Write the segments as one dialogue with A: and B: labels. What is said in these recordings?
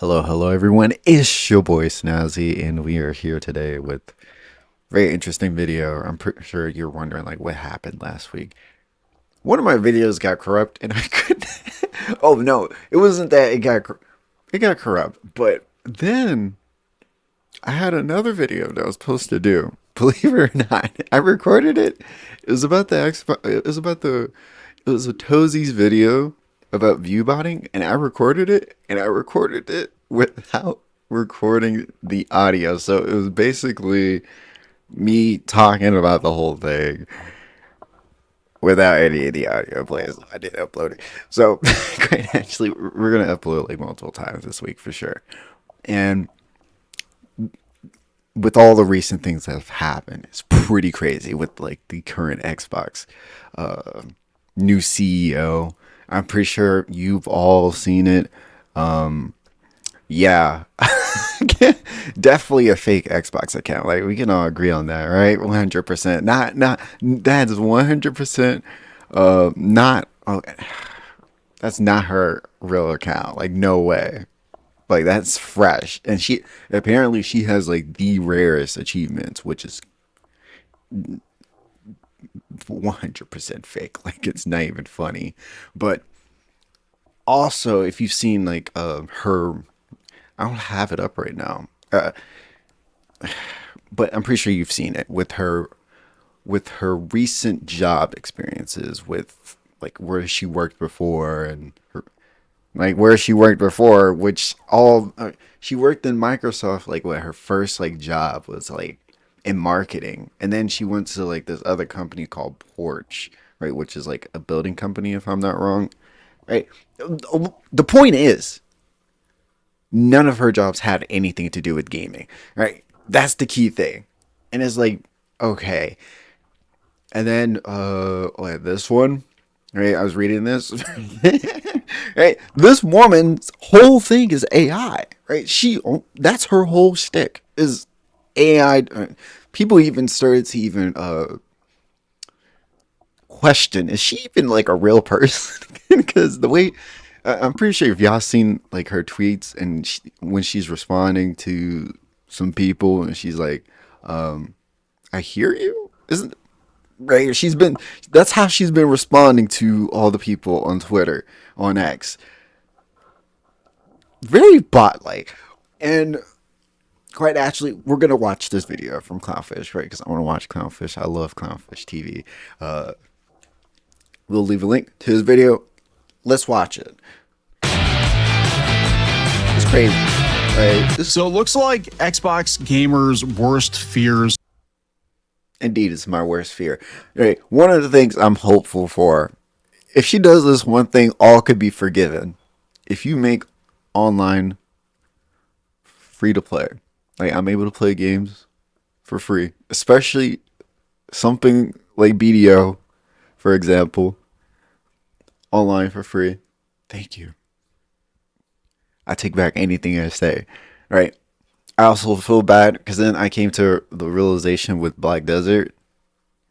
A: Hello everyone. It's your boy Snazzy, and we are here today with a very interesting video. I'm pretty sure you're wondering like what happened last week. One of my videos got corrupt, and I couldn't. Oh no, it wasn't that it got corrupt, but then I had another video that I was supposed to do. Believe it or not, I recorded it. It was about the Xbox. It was a Tozy's video about view botting, and I recorded it, and I recorded it without recording the audio. So it was basically me talking about the whole thing without any of the audio plays. I did upload it. So quite actually, we're gonna upload like multiple times this week for sure. And with all the recent things that have happened, it's pretty crazy with like the current Xbox new CEO. I'm pretty sure you've all seen it. Yeah, definitely a fake Xbox account. Like we can all agree on that, right? 100%. Not that is 100%. Not. Oh, that's not her real account. Like no way. Like that's fresh, and she apparently she has like the rarest achievements, which is 100% fake. Like it's not even funny. But also, if you've seen like her, I don't have it up right now, but I'm pretty sure you've seen it with her recent job experiences with like where she worked before and her like where she worked before, which all she worked in Microsoft. Like what her first like job was like in marketing, and then she went to like this other company called Porch, right, which is like a building company if I'm not wrong, right. The point is none of her jobs had anything to do with gaming, right? That's the key thing. And it's like, okay. And then this one, right? I was reading this. Right? This woman's whole thing is AI, right? That's her whole shtick is AI. People even started to even question, is she even like a real person? Because the way I'm pretty sure if y'all seen like her tweets and when she's responding to some people and she's like, I hear you, isn't right? That's how she's been responding to all the people on Twitter, on X. Very bot like. And quite actually, we're gonna watch this video from Clownfish, right? Because I want to watch Clownfish. I love Clownfish TV. We'll leave a link to his video. Let's watch it. It's crazy. Right?
B: So it looks like Xbox gamers' worst fears.
A: Indeed, it's my worst fear. Right. One of the things I'm hopeful for, if she does this one thing, all could be forgiven. If you make online free to play, like I'm able to play games for free, especially something like BDO, for example, online for free. Thank you. I take back anything I say. Right. I also feel bad because then I came to the realization with Black Desert.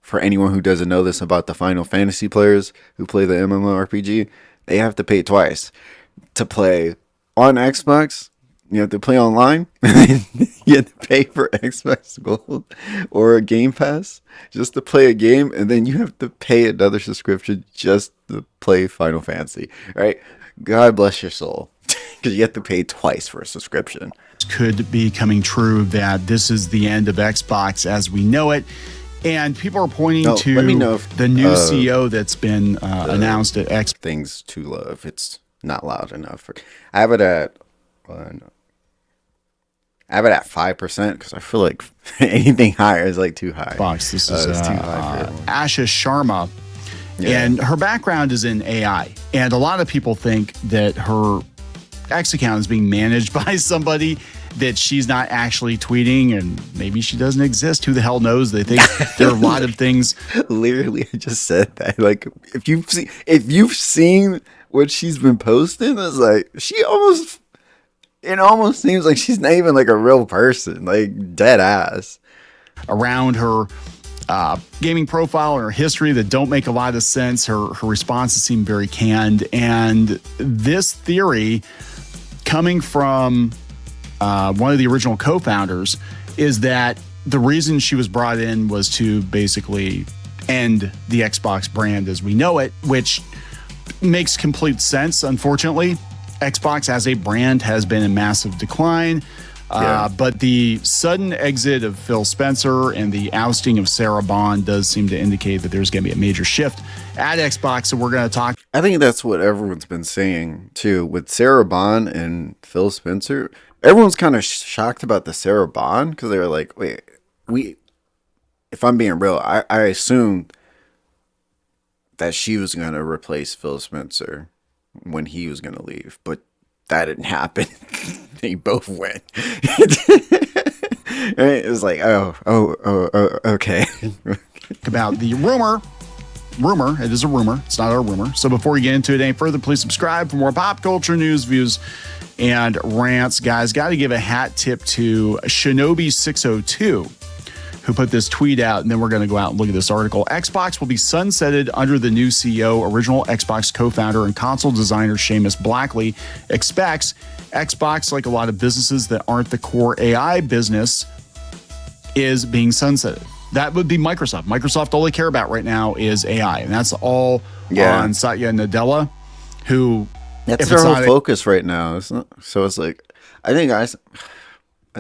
A: For anyone who doesn't know this about the Final Fantasy players who play the MMORPG, they have to pay twice to play on Xbox. You have to play online. You have to pay for Xbox Gold or a Game Pass just to play a game, and then you have to pay another subscription just to play Final Fantasy. Right? God bless your soul, because you have to pay twice for a subscription.
B: Could be coming true that this is the end of Xbox as we know it. And people are pointing to
A: let me know if,
B: the new CEO that's been announced at Xbox.
A: Things too low. If it's not loud enough. I have it at 5% because I feel like anything higher is like too high.
B: This is too high for Asha Sharma. Yeah. And her background is in AI. And a lot of people think that her X account is being managed by somebody that she's not actually tweeting, and maybe she doesn't exist. Who the hell knows? They think there are a lot of things.
A: Literally, I just said that. Like, if you've seen what she's been posting, it's like it almost seems like she's not even like a real person, like dead ass.
B: Around her gaming profile or her history that don't make a lot of sense. Her responses seem very canned, and this theory coming from one of the original co-founders, is that the reason she was brought in was to basically end the Xbox brand as we know it, which makes complete sense. Unfortunately, Xbox as a brand has been in massive decline. But the sudden exit of Phil Spencer and the ousting of Sarah Bond does seem to indicate that there's going to be a major shift at Xbox. So we're going to talk.
A: I think that's what everyone's been saying too with Sarah Bond and Phil Spencer. Everyone's kind of shocked about the Sarah Bond because they were like, wait, if I'm being real, I assumed that she was going to replace Phil Spencer when he was going to leave, but that didn't happen. They both went. Right? It was like, oh, okay.
B: About the rumor. It is a rumor. It's not our rumor. So before we get into it any further, please subscribe for more pop culture news, views, and rants. Guys, got to give a hat tip to Shinobi602, who put this tweet out, and then we're going to go out and look at this article. Xbox will be sunsetted under the new CEO. Original Xbox co-founder and console designer Seamus Blackley expects Xbox, like a lot of businesses that aren't the core AI business, is being sunsetted. That would be Microsoft. Microsoft, all they care about right now is AI, and that's all on Satya Nadella, who...
A: That's their whole focus right now. So it's like, I think I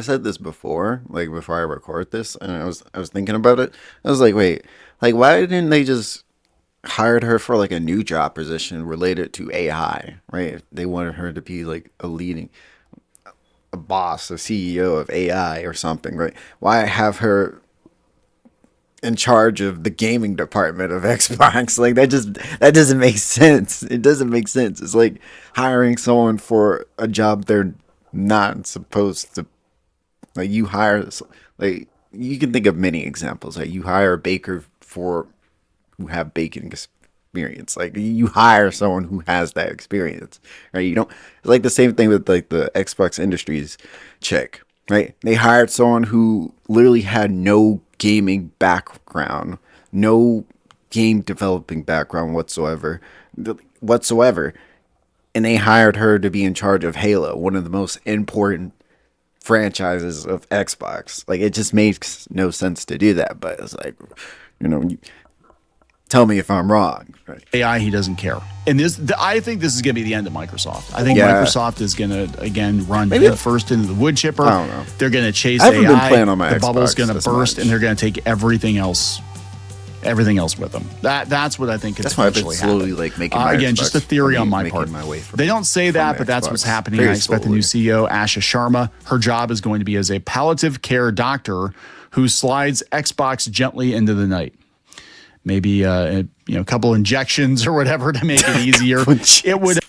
A: said this before, like before I record this, and I was thinking about it. I was like, wait, like why didn't they just hired her for like a new job position related to AI, right? If they wanted her to be like a boss, a CEO of AI or something, right? Why have her in charge of the gaming department of Xbox? Like that doesn't make sense. It doesn't make sense. It's like hiring someone for a job they're not supposed to. Like you hire, like you can think of many examples. Like you hire a baker who have baking experience. Like you hire someone who has that experience, right? You don't. It's like the same thing with like the Xbox Industries chick, right? They hired someone who literally had no gaming background, no game developing background whatsoever, and they hired her to be in charge of Halo, one of the most important franchises of Xbox. Like it just makes no sense to do that, but it's like, tell me if I'm wrong. Right?
B: AI, he doesn't care. And I think this is going to be the end of Microsoft. I think Microsoft is going to again run head first into the wood chipper.
A: I don't know.
B: They're going to chase
A: I haven't
B: AI.
A: been playing on my
B: the bubble's
A: Xbox
B: going to
A: this
B: burst,
A: much.
B: and they're going to take everything else with them. That's what I think could
A: That's why I've been
B: potentially
A: slowly
B: happen.
A: like making my
B: again,
A: Xbox,
B: just a theory on my
A: making
B: part.
A: my way
B: They don't say that, but that's what's happening. I expect the new CEO, Asha Sharma, her job is going to be as a palliative care doctor who slides Xbox gently into the night. Maybe a couple injections or whatever to make it easier. It would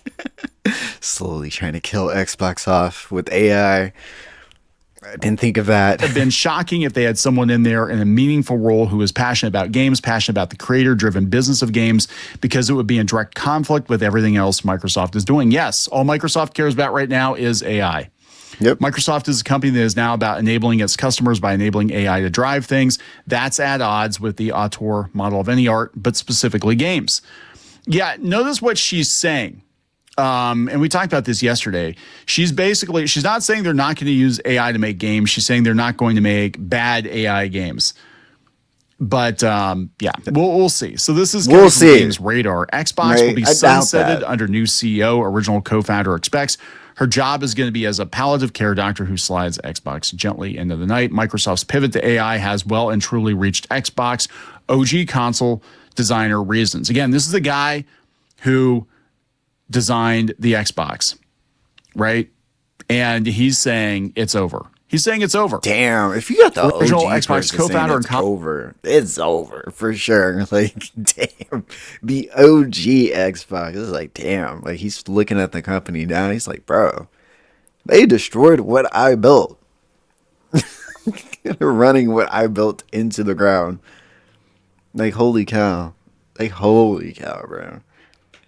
A: slowly trying to kill Xbox off with AI. I didn't think of that.
B: have been shocking if they had someone in there in a meaningful role who is passionate about games, passionate about the creator-driven business of games, because it would be in direct conflict with everything else Microsoft is doing. Yes, all Microsoft cares about right now is AI.
A: Yep.
B: Microsoft is a company that is now about enabling its customers by enabling AI to drive things. That's at odds with the auteur model of any art, but specifically games. Yeah, notice what she's saying. And we talked about this yesterday. She's not saying they're not going to use AI to make games. She's saying they're not going to make bad AI games. But we'll see. So this is coming from Games Radar. Xbox will be sunsetted under new CEO. Original co-founder expects her job is going to be as a palliative care doctor who slides Xbox gently into the night. Microsoft's pivot to AI has well and truly reached Xbox OG console designer reasons. Again, this is the guy who designed the Xbox, right? And he's saying it's over. He's saying it's over.
A: Damn, if you got the
B: original
A: OG
B: Xbox co-founder and
A: it's over for sure. Like, damn, the OG Xbox is like, damn. Like, he's looking at the company now. He's like, bro, they destroyed what I built. They're running what I built into the ground. Like, holy cow. Bro.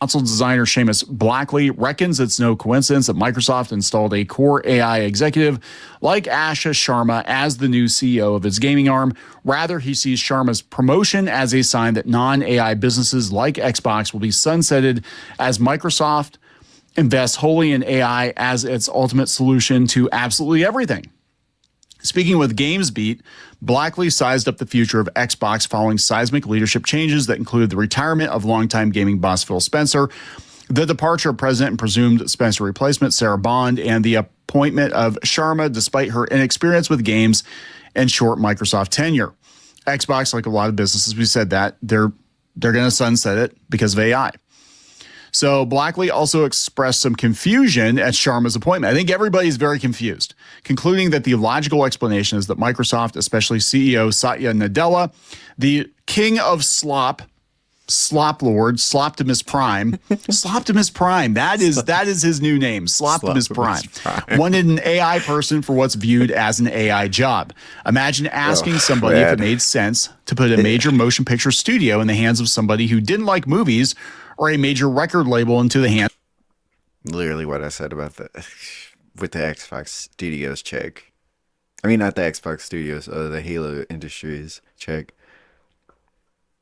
B: Console designer Seamus Blackley reckons it's no coincidence that Microsoft installed a core AI executive like Asha Sharma as the new CEO of its gaming arm. Rather, he sees Sharma's promotion as a sign that non-AI businesses like Xbox will be sunsetted as Microsoft invests wholly in AI as its ultimate solution to absolutely everything. Speaking with GamesBeat, Blackley sized up the future of Xbox following seismic leadership changes that included the retirement of longtime gaming boss Phil Spencer, the departure of president and presumed Spencer replacement Sarah Bond, and the appointment of Sharma despite her inexperience with games and short Microsoft tenure. Xbox, like a lot of businesses, we said that they're going to sunset it because of AI. So Blackley also expressed some confusion at Sharma's appointment. I think everybody's very confused, concluding that the logical explanation is that Microsoft, especially CEO Satya Nadella, the king of slop Lord, Sloptimus Prime, Sloptimus Prime, that is his new name, Sloptimus Prime, wanted an AI person for what's viewed as an AI job. Imagine asking somebody if it made sense to put a major motion picture studio in the hands of somebody who didn't like movies, or a major record label into the hands.
A: Literally what I said about with the Xbox Studios check. I mean, not the Xbox Studios, the Halo Industries check.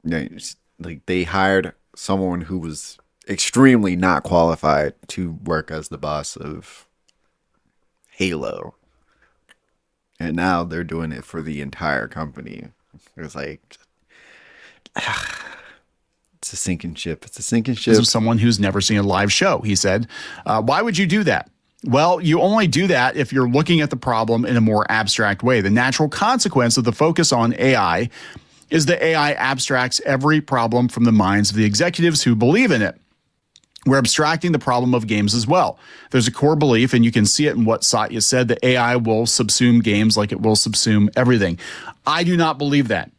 A: Like, they hired someone who was extremely not qualified to work as the boss of Halo. And now they're doing it for the entire company. It's like, it's a sinking ship. It's a sinking ship.
B: Of someone who's never seen a live show, he said. Why would you do that? Well, you only do that if you're looking at the problem in a more abstract way. The natural consequence of the focus on AI is that AI abstracts every problem from the minds of the executives who believe in it. We're abstracting the problem of games as well. There's a core belief, and you can see it in what Satya said, that AI will subsume games like it will subsume everything. I do not believe that.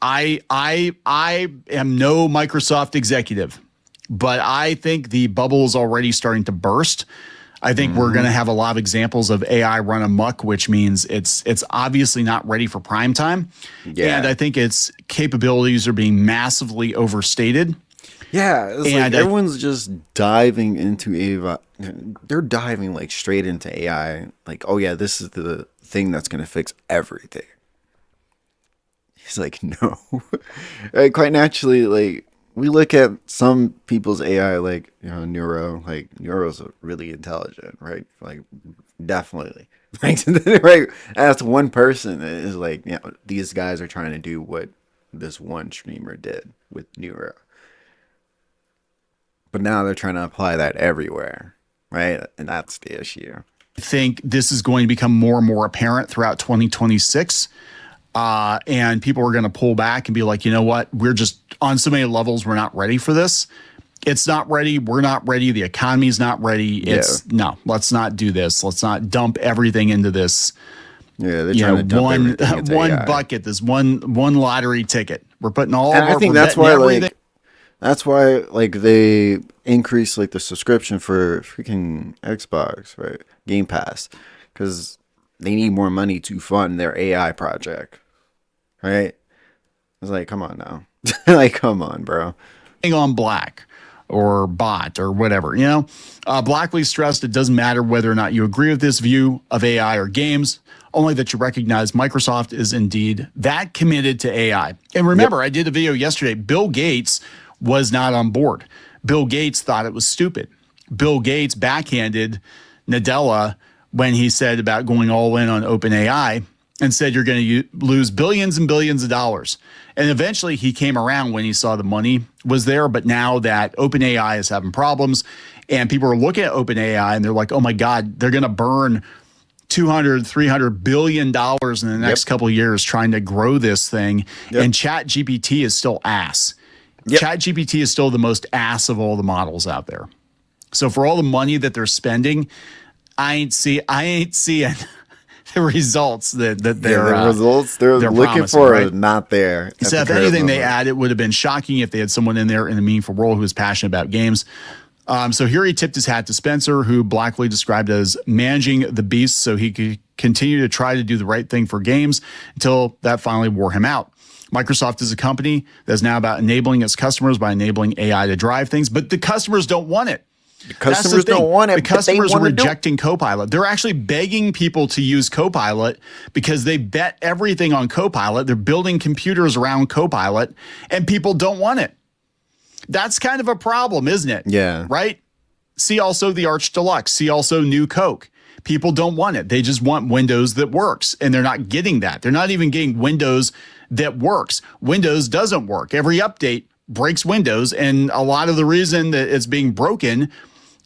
B: I am no Microsoft executive, but I think the bubble is already starting to burst. I think we're going to have a lot of examples of AI run amok, which means it's obviously not ready for prime time. Yeah. And I think its capabilities are being massively overstated.
A: Yeah, it's like everyone's just diving into AI. They're diving like straight into AI. Like, oh yeah, this is the thing that's going to fix everything. He's like, no. Quite naturally, like, we look at some people's AI, like, Neuro. Like, Neuro's really intelligent, right? Like, definitely. Right? That's one person that is like, these guys are trying to do what this one streamer did with Neuro. But now they're trying to apply that everywhere, right? And that's the issue.
B: I think this is going to become more and more apparent throughout 2026. And people are going to pull back and be like, you know what? We're just on so many levels. We're not ready for this. It's not ready. We're not ready. The economy's not ready. No, let's not do this. Let's not dump everything into this.
A: Yeah, they're trying to dump everything into
B: one
A: AI.
B: Bucket, this one lottery ticket. We're putting all.
A: And I think that's why, like, they increase like the subscription for freaking Xbox, right? Game Pass, because they need more money to fund their AI project. Right? It's like, come on now. Like, come on, bro.
B: On black or bot or whatever, Blackley stressed it doesn't matter whether or not you agree with this view of AI or games, only that you recognize Microsoft is indeed that committed to AI. And remember, I did a video yesterday. Bill Gates was not on board. Bill Gates thought it was stupid. Bill Gates backhanded Nadella when he said about going all in on OpenAI and said you're going to lose billions and billions of dollars. And eventually he came around when he saw the money was there. But now that OpenAI is having problems and people are looking at OpenAI and they're like, oh my God, they're going to burn $200-300 billion in the next couple of years trying to grow this thing. And ChatGPT is still ass. ChatGPT is still the most ass of all the models out there. So for all the money that they're spending, I ain't seeing the results that they're
A: the results they're looking for
B: right?
A: are not there.
B: So if anything they add, it would have been shocking if they had someone in there in a meaningful role who was passionate about games. So here he tipped his hat to Spencer, who Blackley described as managing the beast so he could continue to try to do the right thing for games until that finally wore him out. Microsoft is a company that's now about enabling its customers by enabling AI to drive things, but the customers don't want it.
A: The customers don't want it.
B: The customers are rejecting Copilot. They're actually begging people to use Copilot because they bet everything on Copilot. They're building computers around Copilot, and people don't want it. That's kind of a problem, isn't it?
A: Yeah.
B: Right? See also the Arch Deluxe. See also New Coke. People don't want it. They just want Windows that works, and they're not getting that. They're not even getting Windows that works. Windows doesn't work. Every update breaks Windows, and a lot of the reason that it's being broken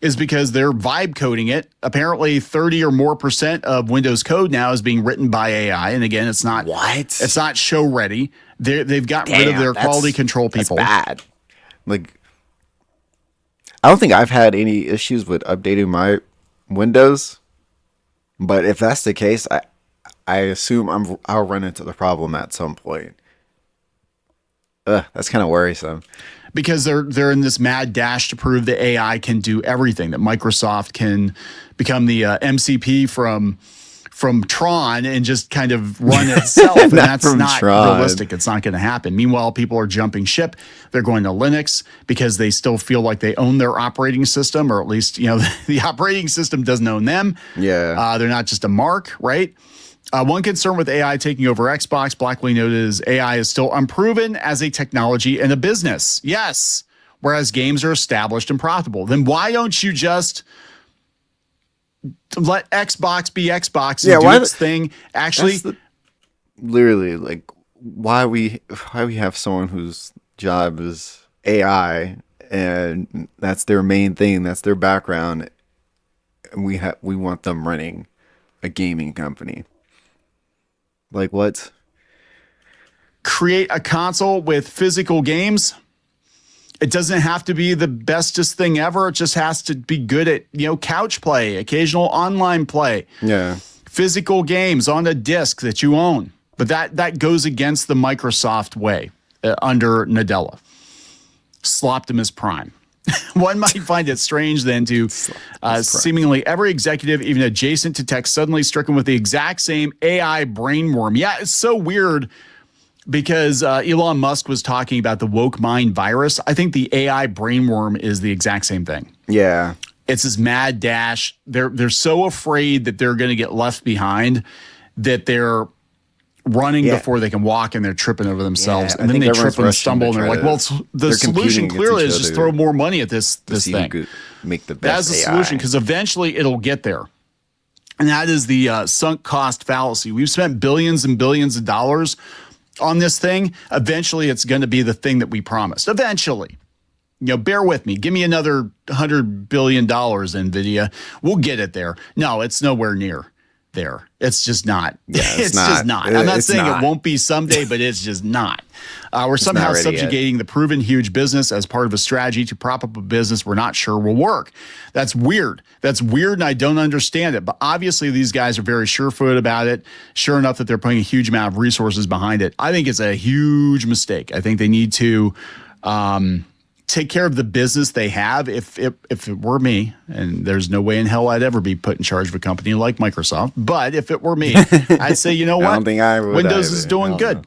B: is because they're vibe coding it. Apparently 30 or more % of Windows code now is being written by AI. And again, it's not show ready. They've gotten rid of their quality control people.
A: That's bad. Like, I don't think I've had any issues with updating my Windows, but if that's the case, I assume I'll run into the problem at some point. That's kind of worrisome.
B: Because they're in this mad dash to prove that AI can do everything, that Microsoft can become the MCP from Tron and just kind of run itself. And that's not realistic. It's not going to happen. Meanwhile, people are jumping ship. They're going to Linux because they still feel like they own their operating system, or at least, the operating system doesn't own them.
A: Yeah.
B: They're not just a mark, right? One concern with AI taking over Xbox, Blackley noted, is AI is still unproven as a technology and a business. Yes. Whereas games are established and profitable. Then why don't you just let Xbox be Xbox and do its thing? Actually,
A: literally, like, why we have someone whose job is AI and that's their main thing, that's their background, and we want them running a gaming company. Like, what?
B: Create a console with physical games. It doesn't have to be the bestest thing ever. It just has to be good at, couch play, occasional online play.
A: Yeah.
B: Physical games on a disc that you own. But that goes against the Microsoft way under Nadella. Sloptimus Prime. One might find it strange then to seemingly every executive, even adjacent to tech, suddenly stricken with the exact same AI brainworm. Yeah, it's so weird because Elon Musk was talking about the woke mind virus. I think the AI brainworm is the exact same thing.
A: Yeah.
B: It's this mad dash. They're so afraid that they're going to get left behind that they're running before they can walk, and they're tripping over themselves. And then they trip and stumble, and they're like, well, the solution clearly is just throw more money at this thing.
A: Make the best
B: That's the solution, because eventually it'll get there. And that is the sunk cost fallacy. We've spent billions and billions of dollars on this thing. Eventually it's going to be the thing that we promised. Eventually. Bear with me. Give me another $100 billion, NVIDIA. We'll get it there. No, it's nowhere near there. It's just not.
A: Yeah,
B: it's just not. I'm not saying it won't be someday, but it's just not. We're somehow subjugating the proven huge business as part of a strategy to prop up a business we're not sure will work. That's weird. That's weird, and I don't understand it. But obviously, these guys are very sure-footed about it. Sure enough that they're putting a huge amount of resources behind it. I think it's a huge mistake. I think they need to take care of the business they have. If it were me, and there's no way in hell I'd ever be put in charge of a company like Microsoft, but if it were me, I'd say, you know what?
A: I don't think I would.
B: Windows is doing good.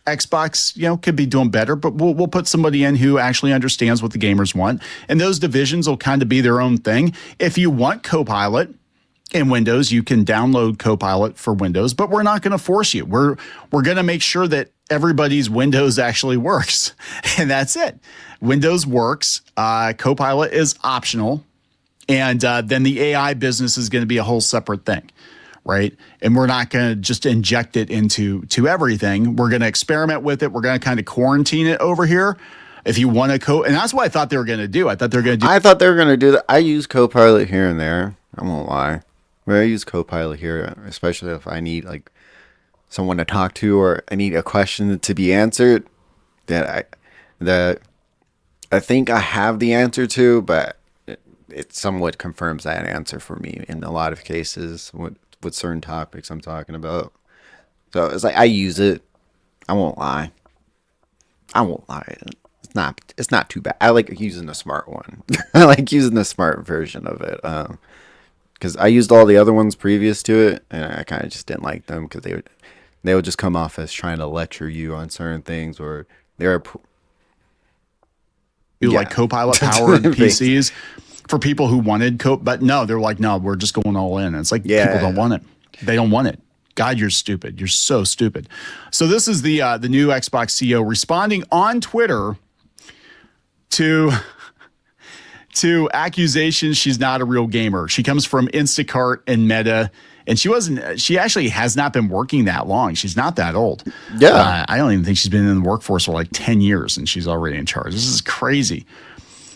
B: Xbox, could be doing better, but we'll put somebody in who actually understands what the gamers want. And those divisions will kind of be their own thing. If you want Copilot in Windows, you can download Copilot for Windows, but we're not going to force you. We're going to make sure that everybody's Windows actually works. And that's it. Windows works. Copilot is optional. And then the AI business is going to be a whole separate thing, right? And we're not going to just inject it into everything. We're going to experiment with it. We're going to kind of quarantine it over here. If you want to and that's what I thought they were going to do. I thought they were going to do
A: that. I use Copilot here and there. I won't lie. Where I use Copilot here, especially if I need like someone to talk to or I need a question to be answered that I think I have the answer to, but it somewhat confirms that answer for me in a lot of cases with certain topics I'm talking about. So it's like I use it. I won't lie. It's not too bad. I like using the smart one. I like using the smart version of it. Because I used all the other ones previous to it, and I kind of just didn't like them because they would just come off as trying to lecture you on certain things, or they're
B: like Copilot powered PCs for people who wanted but no, they're like, no, we're just going all in. And it's like, people don't want it. They don't want it. God, you're stupid. You're so stupid. So this is the new Xbox CEO responding on Twitter to to accusations she's not a real gamer. She comes from Instacart and Meta, and she actually has not been working that long. She's not that old.
A: Yeah.
B: I don't even think she's been in the workforce for like 10 years, and she's already in charge. This is crazy.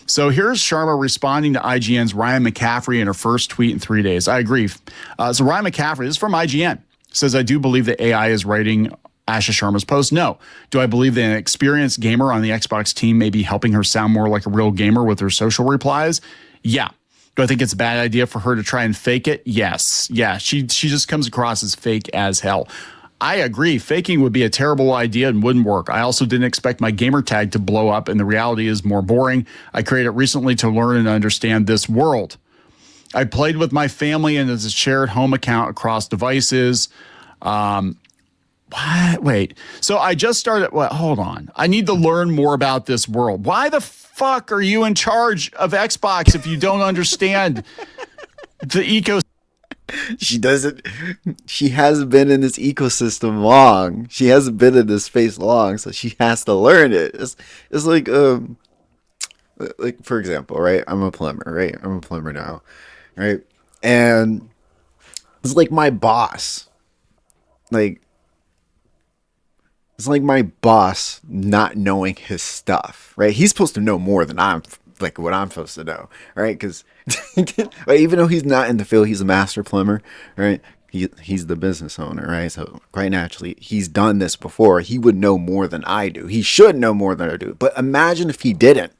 B: So here's Sharma responding to IGN's Ryan McCaffrey in her first tweet in 3 days. I agree. So Ryan McCaffrey, this is from IGN, says, I do believe that AI is writing Asha Sharma's post. No. Do I believe that an experienced gamer on the Xbox team may be helping her sound more like a real gamer with her social replies? Yeah. Do I think it's a bad idea for her to try and fake it? Yes. Yeah. She just comes across as fake as hell. I agree. Faking would be a terrible idea and wouldn't work. I also didn't expect my gamer tag to blow up, and the reality is more boring. I created it recently to learn and understand this world. I played with my family and as a shared home account across devices. What? Wait. So I just started. What? Hold on. I need to learn more about this world. Why the fuck are you in charge of Xbox if you don't understand the ecosystem?
A: She hasn't been in this ecosystem long. She hasn't been in this space long, so she has to learn it. It's like for example, right? I'm a plumber, right? I'm a plumber now, right? And it's like my boss. Like it's like my boss not knowing his stuff, right? He's supposed to know more than like what I'm supposed to know, right? Because like, even though he's not in the field, he's a master plumber, right? He's the business owner, right? So quite naturally, he's done this before. He would know more than I do. He should know more than I do. But imagine if he didn't,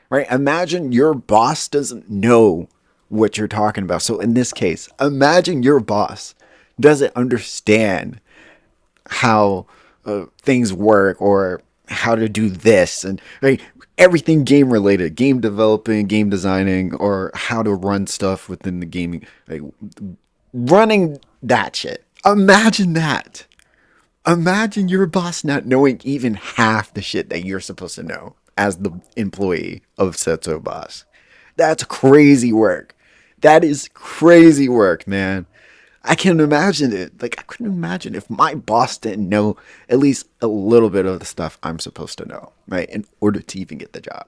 A: right? Imagine your boss doesn't know what you're talking about. So in this case, imagine your boss doesn't understand how things work or how to do this and right, everything game related, game developing, game designing, or how to run stuff within the gaming, like running that shit. Imagine that. Imagine your boss not knowing even half the shit that you're supposed to know as the employee of Setso boss. That's crazy work. That is crazy work, man. I can't imagine it. Like, I couldn't imagine if my boss didn't know at least a little bit of the stuff I'm supposed to know, right? In order to even get the job.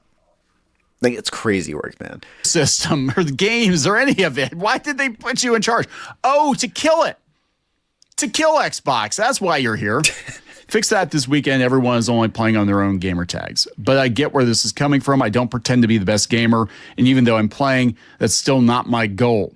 A: Like, it's crazy work, man.
B: System or the games or any of it. Why did they put you in charge? Oh, to kill it. To kill Xbox. That's why you're here. Fix that this weekend. Everyone is only playing on their own gamer tags. But I get where this is coming from. I don't pretend to be the best gamer. And even though I'm playing, that's still not my goal.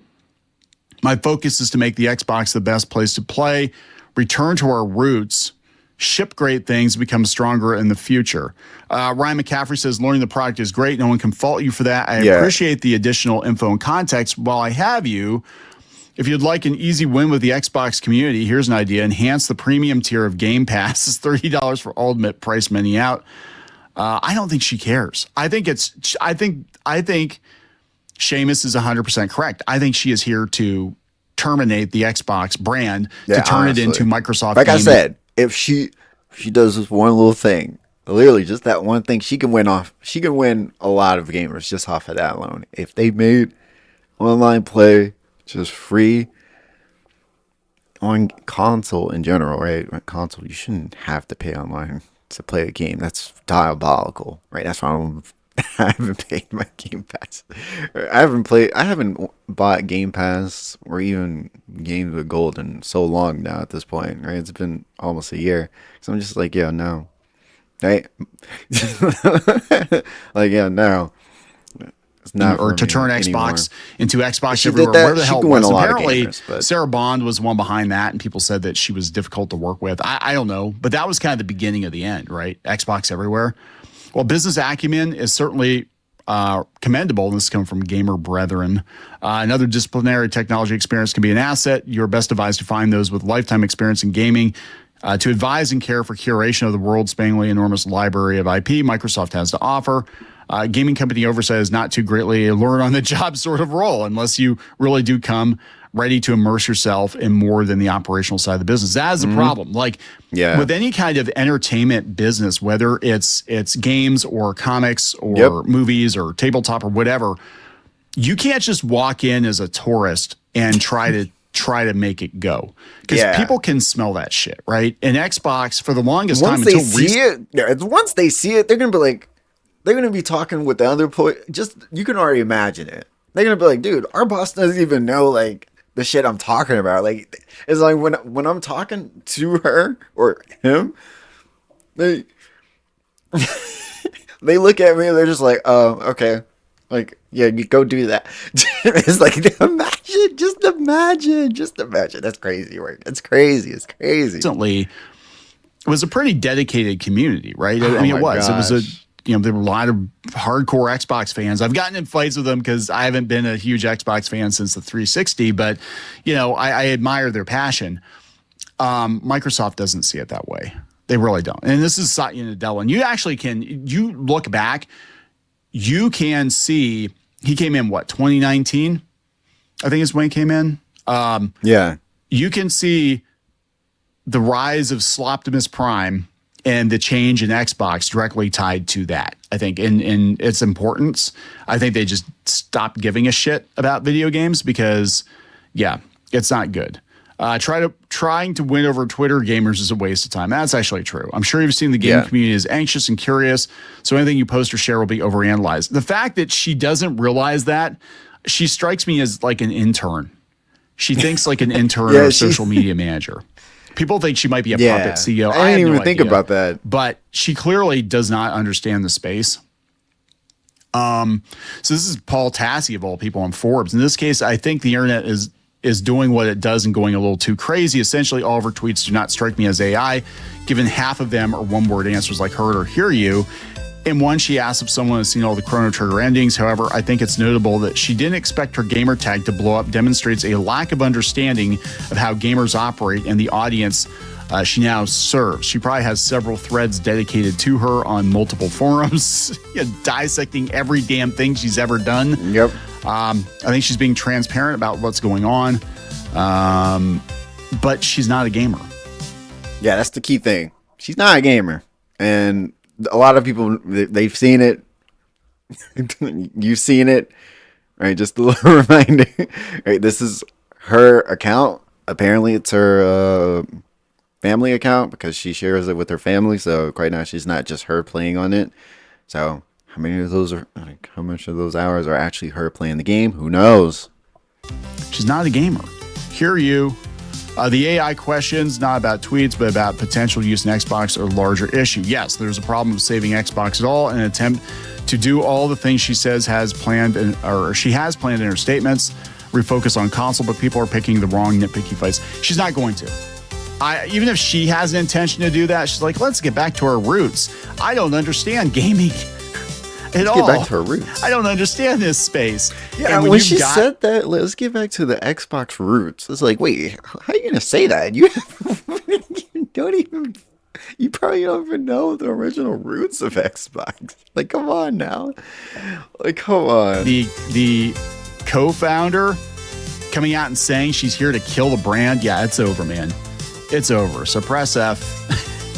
B: My focus is to make the Xbox the best place to play, return to our roots, ship great things, become stronger in the future. Ryan McCaffrey says, learning the product is great. No one can fault you for that. I appreciate the additional info and context. While I have you, if you'd like an easy win with the Xbox community, here's an idea. Enhance the premium tier of Game Pass. It's $30 for ultimate price many out. I don't think she cares. I think Seamus is 100% correct. I think she is here to terminate the Xbox brand to turn it into Microsoft.
A: Like gaming. I said, if she does this one little thing, literally just that one thing, she can win a lot of gamers just off of that alone. If they made online play just free on console in general, right? On console, you shouldn't have to pay online to play a game. That's diabolical, right? That's why I haven't paid my Game Pass. I haven't bought Game Pass or even Games with Gold in so long now at this point, right? It's been almost a year. So I'm just like, yeah, no. Right? Like, yeah, no. It's not
B: or to turn Xbox
A: anymore.
B: Into Xbox everywhere. Where the hell was? Apparently,
A: gamers,
B: Sarah Bond was one behind that, and people said that she was difficult to work with. I don't know, but that was kind of the beginning of the end, right? Xbox everywhere. Well, business acumen is certainly commendable. This is coming from Gamer Brethren. Another disciplinary technology experience can be an asset. You're best advised to find those with lifetime experience in gaming. To advise and care for curation of the world-spanning enormous library of IP Microsoft has to offer. Gaming company oversight is not too greatly a learn-on-the-job sort of role unless you really do come ready to immerse yourself in more than the operational side of the business. That is the problem. Like with any kind of entertainment business, whether it's games or comics or movies or tabletop or whatever, you can't just walk in as a tourist and try to make it go because people can smell that shit, right? And Xbox for the longest time
A: once they see it, they're gonna be like, they're gonna be talking with the other just you can already imagine it. They're gonna be like, dude, our boss doesn't even know like the shit I'm talking about. Like it's like when I'm talking to her or him, they they look at me and they're just like, oh, okay. Like, yeah, you go do that. It's like just imagine. That's crazy work. It's crazy. It's crazy.
B: Recently, it was a pretty dedicated community, right? I
A: Oh
B: mean, it
A: my
B: was. It was a,
A: gosh.
B: there were a lot of hardcore Xbox fans. I've gotten in fights with them because I haven't been a huge Xbox fan since the 360, but, I admire their passion. Microsoft doesn't see it that way. They really don't. And this is Satya Nadella. And you actually you look back, you can see he came in, 2019? I think is when he came in.
A: Yeah.
B: You can see the rise of Sloptimus Prime and the change in Xbox directly tied to that. I think in its importance. I think they just stopped giving a shit about video games because, yeah, it's not good. Trying to win over Twitter gamers is a waste of time. That's actually true. I'm sure you've seen the game community is anxious and curious, so anything you post or share will be overanalyzed. The fact that she doesn't realize that, she strikes me as like an intern. She thinks like an intern or a social media manager. People think she might be a puppet CEO.
A: I didn't even think
B: idea,
A: about that.
B: but she clearly does not understand the space. So this is Paul Tassi of all people on Forbes. In this case, I think the internet is doing what it does and going a little too crazy. Essentially, all of her tweets do not strike me as AI, given half of them are one-word answers like heard or hear you. In one, she asked if someone has seen all the Chrono Trigger endings. However, I think it's notable that she didn't expect her gamer tag to blow up, demonstrates a lack of understanding of how gamers operate and the audience she now serves. She probably has several threads dedicated to her on multiple forums, dissecting every damn thing she's ever done.
A: Yep.
B: I think she's being transparent about what's going on, but she's not a gamer.
A: Yeah, that's the key thing. She's not a gamer. And a lot of people, they've seen it. You've seen it, right? Just a little reminder, right? This is her account. Apparently, it's her family account because she shares it with her family. So right now, she's not just her playing on it. So how many of those are, like, how much of those hours are actually her playing the game? Who knows?
B: She's not a gamer. Hear you. The AI questions, not about tweets, but about potential use in Xbox or larger issue. Yes, there's a problem with saving Xbox at all, an attempt to do all the things she says has planned, or she has planned in her statements, refocus on console, but people are picking the wrong nitpicky fights. She's not going to. Even if she has an intention to do that, she's like, let's get back to our roots. I don't understand gaming at all.
A: Let's get back to her roots.
B: I don't understand this space.
A: Yeah, when she said that, let's get back to the Xbox roots. It's like, wait, how are you gonna say that? You you probably don't even know the original roots of Xbox. Like, come on now. Like, come on.
B: The co-founder coming out and saying she's here to kill the brand. Yeah, it's over, man. It's over. So press F.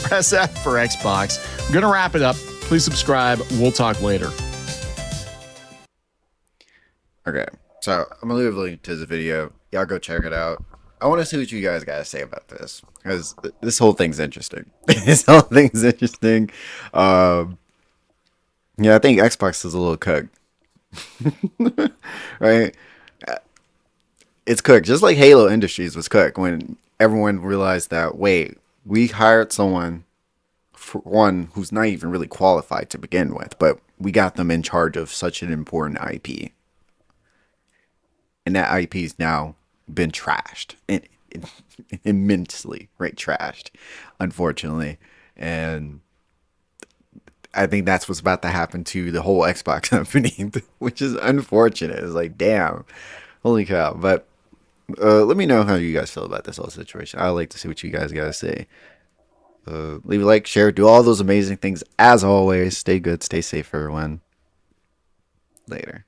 B: Press F for Xbox. I'm gonna wrap it up. Please subscribe. We'll talk later.
A: Okay, so I'm gonna leave a link to this video. Y'all go check it out. I want to see what you guys got to say about this because this whole thing's interesting. This whole thing's interesting. Yeah, I think Xbox is a little cooked, right? It's cooked, just like Halo Industries was cooked when everyone realized that, wait, we hired someone, for one, who's not even really qualified to begin with, but we got them in charge of such an important IP. And that IP's now been trashed. Immensely, right? Trashed, unfortunately. And I think that's what's about to happen to the whole Xbox company, which is unfortunate. It's like, damn, holy cow. But let me know how you guys feel about this whole situation. I'd like to see what you guys got to say. Leave a like, share, do all those amazing things. As always, stay good, stay safe, everyone. Later.